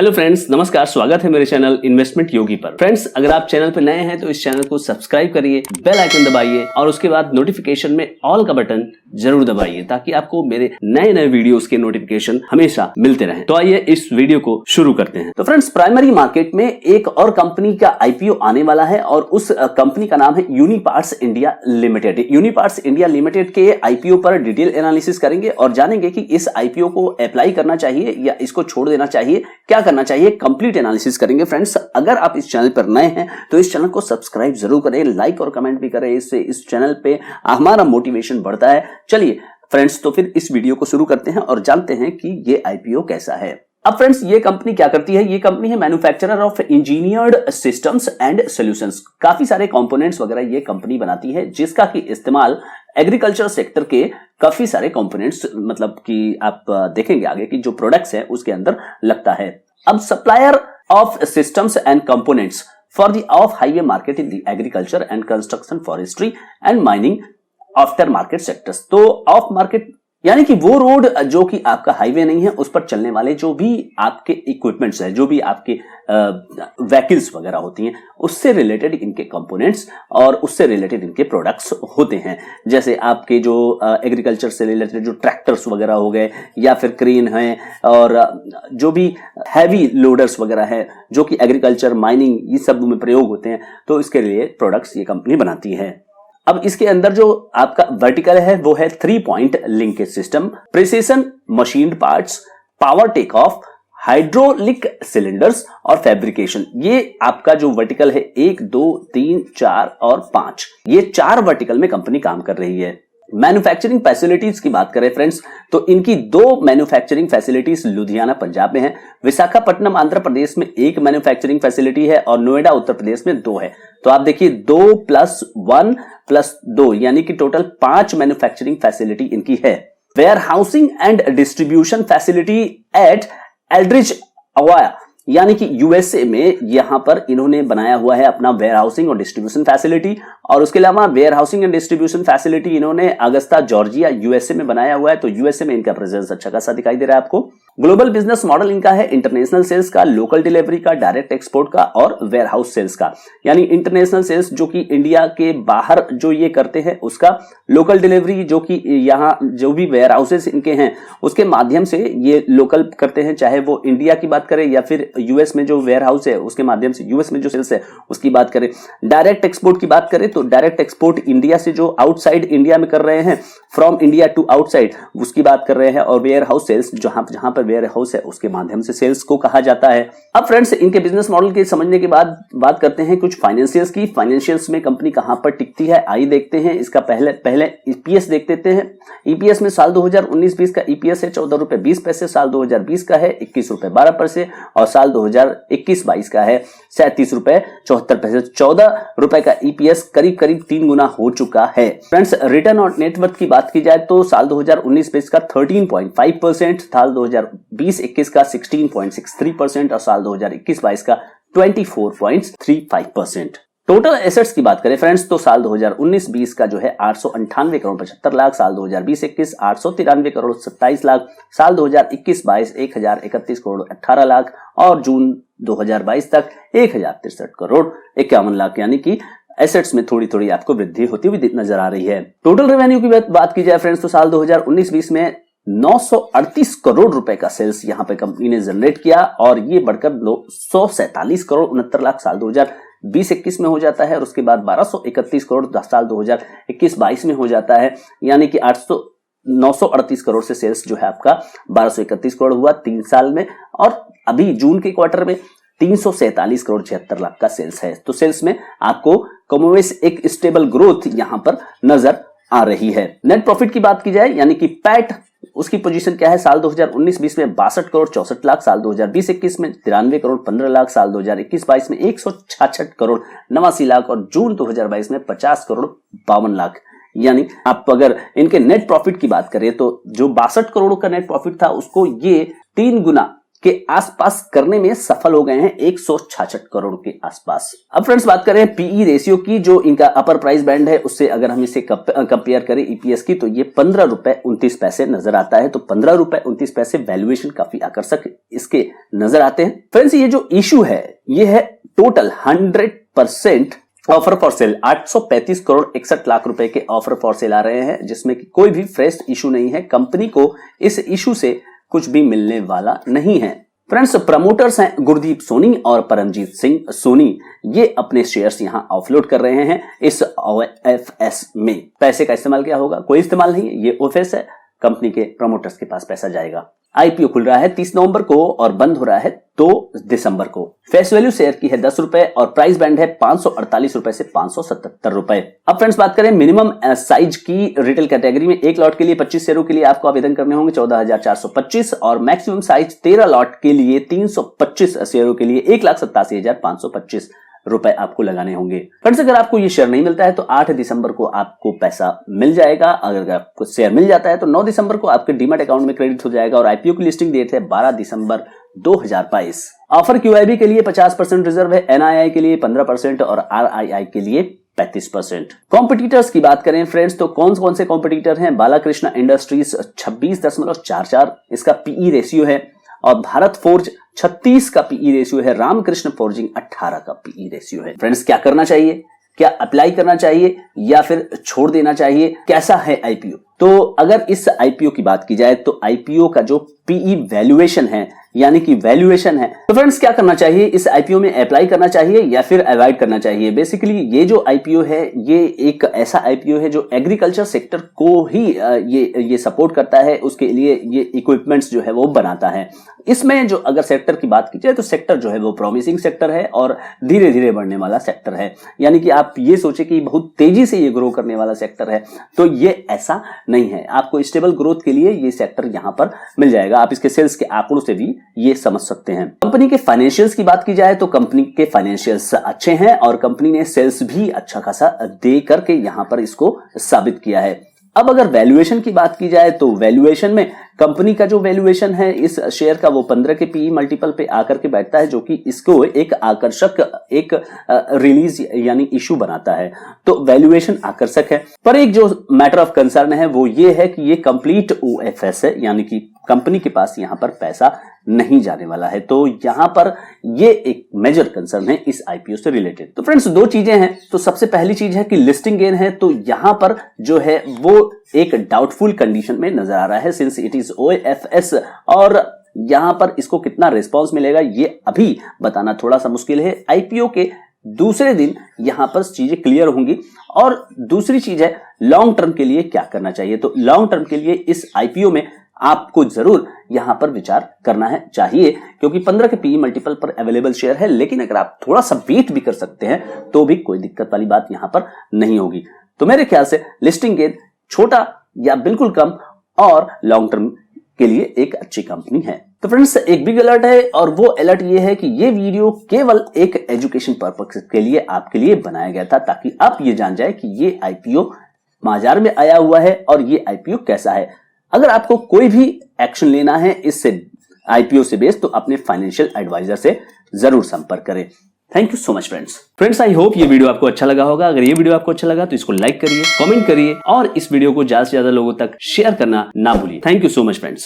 Hello friends, नमस्कार। स्वागत है मेरे चैनल इन्वेस्टमेंट योगी पर। फ्रेंड्स, अगर आप चैनल पर नए हैं तो इस चैनल को सब्सक्राइब करिए, बेल आइकन दबाइए और उसके बाद नोटिफिकेशन में ऑल का बटन जरूर दबाइए ताकि आपको मेरे नए नए वीडियोस के नोटिफिकेशन हमेशा मिलते रहें। तो आइए इस वीडियो को शुरू करते हैं। तो फ्रेंड्स, प्राइमरी मार्केट में एक और कंपनी का आईपीओ आने वाला है और उस कंपनी का नाम है Uniparts India limited. Uniparts India limited के आईपीओ पर डिटेल एनालिसिस करेंगे और जानेंगे कि इस आईपीओ को अप्लाई करना चाहिए या इसको छोड़ देना चाहिए, क्या करना चाहिए, कंप्लीट एनालिसिस करेंगे। फ्रेंड्स, अगर आप इस चैनल पर नए हैं तो इस चैनल को सब्सक्राइब जरूर करें, लाइक और कमेंट भी करें। इससे इस चैनल पे हमारा मोटिवेशन बढ़ता है। चलिए फ्रेंड्स, तो फिर इस वीडियो को शुरू करते हैं और जानते हैं कि ये आईपीओ कैसा है। अब फ्रेंड्स, ये कंपनी क्या करती है? ये कंपनी है manufacturer of engineered systems and solutions. काफी सारे कंपोनेंट्स वगैरह ये कंपनी बनाती है जिसका कि इस्तेमाल एग्रीकल्चर सेक्टर के काफी सारे कंपोनेंट्स, मतलब कि आप देखेंगे आगे कि जो प्रोडक्ट्स है उसके अंदर लगता है। अब supplier of systems and components for the of highway market in the agriculture and construction, forestry and mining after market sectors. तो ऑफ मार्केट यानी कि वो रोड जो कि आपका हाईवे नहीं है, उस पर चलने वाले जो भी आपके इक्विपमेंट्स है, जो भी आपके व्हीकल्स वगैरह होती हैं, उससे रिलेटेड इनके कंपोनेंट्स और उससे रिलेटेड इनके प्रोडक्ट्स होते हैं। जैसे आपके जो एग्रीकल्चर से रिलेटेड जो ट्रैक्टर्स वगैरह हो गए या फिर क्रेन है और जो भी हैवी लोडर्स वगैरह है जो कि एग्रीकल्चर, माइनिंग, ये सब में प्रयोग होते हैं, तो इसके लिए प्रोडक्ट्स ये कंपनी बनाती है। अब इसके अंदर जो आपका वर्टिकल है वो है 3 point linkage system, precision machined parts, power take off, hydraulic cylinders और फैब्रिकेशन। ये आपका जो वर्टिकल है 1, 2, 3, 4 और 5, ये 4 वर्टिकल में कंपनी काम कर रही है। मैन्युफैक्चरिंग फैसिलिटीज की बात करें फ्रेंड्स, तो इनकी 2 मैन्युफैक्चरिंग फैसिलिटीज लुधियाना पंजाब में है, विशाखापट्टनम आंध्र प्रदेश में 1 मैन्युफैक्चरिंग फैसिलिटी है और नोएडा उत्तर प्रदेश में 2 है। तो आप देखिए 2 + 1 + 2 यानी कि टोटल 5 मैन्युफैक्चरिंग फैसिलिटी इनकी है। Warehousing and distribution facility at Eldridge Iowa, यानी कि यूएसए में यहां पर इन्होंने बनाया हुआ है अपना वेयर हाउसिंग और डिस्ट्रीब्यूशन फैसिलिटी। और उसके अलावा warehousing and distribution facility इन्होंने अगस्ता जॉर्जिया यूएसए में बनाया हुआ है। तो यूएसए में इनका प्रेजेंस अच्छा खासा दिखाई दे रहा है आपको। ग्लोबल बिजनेस मॉडल इनका है इंटरनेशनल सेल्स का, लोकल डिलीवरी का, डायरेक्ट एक्सपोर्ट का और वेयर हाउस सेल्स का। यानी इंटरनेशनल सेल्स जो कि इंडिया के बाहर जो ये करते हैं उसका, लोकल डिलीवरी जो कि यहाँ जो भी वेयर हाउसेस इनके हैं उसके माध्यम से ये लोकल करते हैं, चाहे वो इंडिया की बात करें या फिर यूएस में जो वेयर हाउस है उसके माध्यम से यूएस में जो सेल्स है उसकी बात करें। डायरेक्ट एक्सपोर्ट की बात करें तो डायरेक्ट एक्सपोर्ट इंडिया से जो आउटसाइड इंडिया में कर रहे हैं, फ्रॉम इंडिया टू आउटसाइड, उसकी बात कर रहे हैं। और वेयर हाउस सेल्स जहां पर वेयर हाउस है उसके माध्यम से सेल्स को कहा जाता है। अब फ्रेंड्स, इनके बिजनेस मॉडल के समझने के बाद बात करते हैं कुछ फाइनेंशियल्स की। फाइनेंशियल्स में कंपनी कहां पर टिकती है आइए देखते हैं। इसका पहले ईपीएस देख लेते हैं। ईपीएस में साल 2019-20 का ईपीएस है 14 रुपए 20 पैसे, साल 2020 का है 21 रुपए 12 पैसे और साल 2021-22 का है 37 रुपए 74 पैसे। 14 रुपए का ईपीएस करीब 3 गुना हो चुका है। फ्रेंड्स, रिटर्न ऑन नेटवर्थ की बात की जाए तो साल 2019-20 का 13.5%, साल 2020-21 का 16.63% और साल 2021-22 का 24.35%। टोटल एसेट्स की बात करें फ्रेंड्स तो साल 2019-20 का जो है 898 करोड़ 75 लाख, साल 2020-21 893 करोड़ 27 लाख, साल 2021-22 1031 करोड़ 18 लाख और जून 2022 तक 1063 करोड़ 51 लाख। यानी कि एसेट्स में थोड़ी थोड़ी आपको वृद्धि होती हुई नजर आ रही है। टोटल रेवेन्यू की बात की जाए फ्रेंड्स तो साल 2019-20 में 938 करोड़ रुपए का सेल्स यहां पे कंपनी ने जनरेट किया और ये बढ़कर 147 करोड़ 69 लाख साल 2020-21 में हो जाता है और उसके बाद 1231 करोड़ साल 2021-22 में हो जाता है। यानी कि 938 करोड़ से सेल्स जो है आपका 1231 करोड़ हुआ 3 साल में और अभी जून के क्वार्टर में 347 करोड़ 76 लाख का सेल्स है। तो सेल्स में आपको कमोवेश एक स्टेबल ग्रोथ यहां पर नजर आ रही है। नेट प्रॉफिट की बात की जाए यानी कि पैट, उसकी पोजीशन क्या है? साल 2019-20 में 62 करोड़ 64 लाख, साल 2020-21 में 93 करोड़ 15 लाख, साल 2021-22 में 166 करोड़ 89 लाख और जून 2022 में 50 करोड़ 52 लाख। यानी आप अगर इनके नेट प्रॉफिट की बात करें तो जो 62 करोड़ का नेट प्रॉफिट था उसको ये 3 गुना के आसपास करने में सफल हो गए हैं, 166 करोड़ के आसपास। अब फ्रेंड्स बात करें पीई रेशियो की, जो इनका अपर प्राइस बैंड है, उससे अगर हम इसे कंपेयर करें ईपीएस की, तो ये 15 रुपए 29 पैसे नजर आता है। तो 15 रुपए 29 पैसे वैल्यूएशन काफी आकर्षक इसके नजर आते हैं। फ्रेंड्स ये जो इशू है ये है total 100% offer for sale. 835 crore 61 lakh रुपए के ऑफर फॉर सेल आ रहे हैं, जिसमें कि कोई भी फ्रेश इशू नहीं है। कंपनी को इस इशू से कुछ भी मिलने वाला नहीं है। फ्रेंड्स प्रमोटर्स हैं गुरदीप सोनी और परमजीत सिंह सोनी, ये अपने शेयर्स यहां ऑफलोड कर रहे हैं इस ओएफएस में। पैसे का इस्तेमाल क्या होगा? कोई इस्तेमाल नहीं है, ये ओएफएस है, कंपनी के प्रमोटर्स के पास पैसा जाएगा। आईपीओ खुल रहा है 30 नवंबर को और बंद हो रहा है 2 दिसंबर को। फेस वैल्यू शेयर की है 10 रुपए और प्राइस बैंड है 548 रुपए से 577 रुपए। अब फ्रेंड्स बात करें मिनिमम साइज की रिटेल कैटेगरी में, एक लॉट के लिए 25 शेयरों के लिए आपको आवेदन करने होंगे 14,425 और मैक्सिमम साइज 13 लॉट के लिए 325 शेयरों के लिए 1,87,525 रुपए आपको लगाने होंगे। फ्रेंड्स अगर आपको ये शेयर नहीं मिलता है तो 8 दिसंबर को आपको पैसा मिल जाएगा। अगर आपको शेयर मिल जाता है तो 9 दिसंबर को आपके डीमैट अकाउंट में क्रेडिट हो जाएगा और आईपीओ की लिस्टिंग डेट है 12 दिसंबर 2022। ऑफर क्यूआईबी के लिए 50% रिजर्व है, एनआईआई के लिए 15% और आरआईआई के लिए 35%। कॉम्पिटिटर्स की बात करें फ्रेंड्स तो कौन कौन से कॉम्पिटिटर हैं? बालाकृष्ण इंडस्ट्रीज 26.44 इसका पीई रेशियो है और भारत फोर्ज 36 का पीई रेशियो है, रामकृष्ण फोर्जिंग 18 का पीई रेशियो है। फ्रेंड्स क्या करना चाहिए? क्या अप्लाई करना चाहिए या फिर छोड़ देना चाहिए? कैसा है आईपीओ? तो अगर इस आईपीओ की बात की जाए तो आईपीओ का जो पीई वैल्यूएशन है यानी कि वैल्यूएशन है, तो फ्रेंड्स क्या करना चाहिए? इस आईपीओ में अप्लाई करना चाहिए या फिर अवॉइड करना चाहिए? बेसिकली ये जो आईपीओ है ये एक ऐसा आईपीओ है जो एग्रीकल्चर सेक्टर को ही ये सपोर्ट करता है, उसके लिए ये इक्विपमेंट्स जो है वो बनाता है। इसमें जो अगर सेक्टर की बात की जाए तो सेक्टर जो है वो प्रॉमिसिंग सेक्टर है और धीरे धीरे बढ़ने वाला सेक्टर है, यानी कि आप ये सोचे कि बहुत तेजी से ये ग्रो करने वाला सेक्टर है, तो ये ऐसा नहीं है। आपको स्टेबल ग्रोथ के लिए ये सेक्टर यहां पर मिल जाएगा। आप इसके सेल्स के आंकड़ों से भी ये समझ सकते हैं। कंपनी के फाइनेंशियल्स की बात की जाए तो कंपनी के फाइनेंशियल्स अच्छे हैं और कंपनी ने सेल्स भी अच्छा खासा दे करके यहां पर इसको साबित किया है। अब अगर वैल्यूएशन की बात की जाए तो वैल्यूएशन में कंपनी का जो वैल्यूएशन है इस शेयर का वो 15 के पीई मल्टीपल पे आकर के बैठता है, जो कि इसको एक आकर्षक एक रिलीज यानी इशू बनाता है। तो वैल्यूएशन आकर्षक है, पर एक जो मैटर ऑफ कंसर्न है वो ये है कि ये कंप्लीट ओएफएस है, यानी कि कंपनी के पास यहां पर पैसा नहीं जाने वाला है। तो यहां पर ये एक मेजर कंसर्न है इस आईपीओ से रिलेटेड। तो फ्रेंड्स दो चीजें हैं। तो सबसे पहली चीज है कि लिस्टिंग गेन है, तो यहां पर जो है वो एक डाउटफुल कंडीशन में नजर आ रहा है सिंस इट इज ओएफएस, और यहां पर इसको कितना रिस्पांस मिलेगा ये अभी बताना थोड़ा सा मुश्किल है। आईपीओ के दूसरे दिन यहां पर चीजें क्लियर होंगी। और दूसरी चीज है लॉन्ग टर्म के लिए क्या करना चाहिए। तो लॉन्ग टर्म के लिए इस आईपीओ में आपको जरूर यहां पर विचार करना है चाहिए, क्योंकि 15 के पीई मल्टीपल पर अवेलेबल शेयर है, लेकिन अगर आप थोड़ा सा वेट भी कर सकते हैं तो भी कोई दिक्कत वाली बात यहां पर नहीं होगी। तो मेरे ख्याल से लिस्टिंग गेन छोटा या बिल्कुल कम और लॉन्ग टर्म के लिए एक अच्छी कंपनी है। तो फ्रेंड्स एक बिग अलर्ट है और वो अलर्ट ये है कि ये वीडियो केवल एक एजुकेशन पर्पस के लिए आपके लिए बनाया गया था, ताकि आप ये जान जाए कि ये आईपीओ बाजार में आया हुआ है और ये आईपीओ कैसा है। अगर आपको कोई भी एक्शन लेना है इससे आईपीओ से बेस, तो अपने फाइनेंशियल एडवाइजर से जरूर संपर्क करें। Thank you so much friends I hope ये वीडियो आपको अच्छा लगा होगा। अगर ये वीडियो आपको अच्छा लगा तो इसको लाइक करिए, कमेंट करिए और इस वीडियो को ज्यादा से ज्यादा लोगों तक शेयर करना ना भूलिए। Thank you so much friends.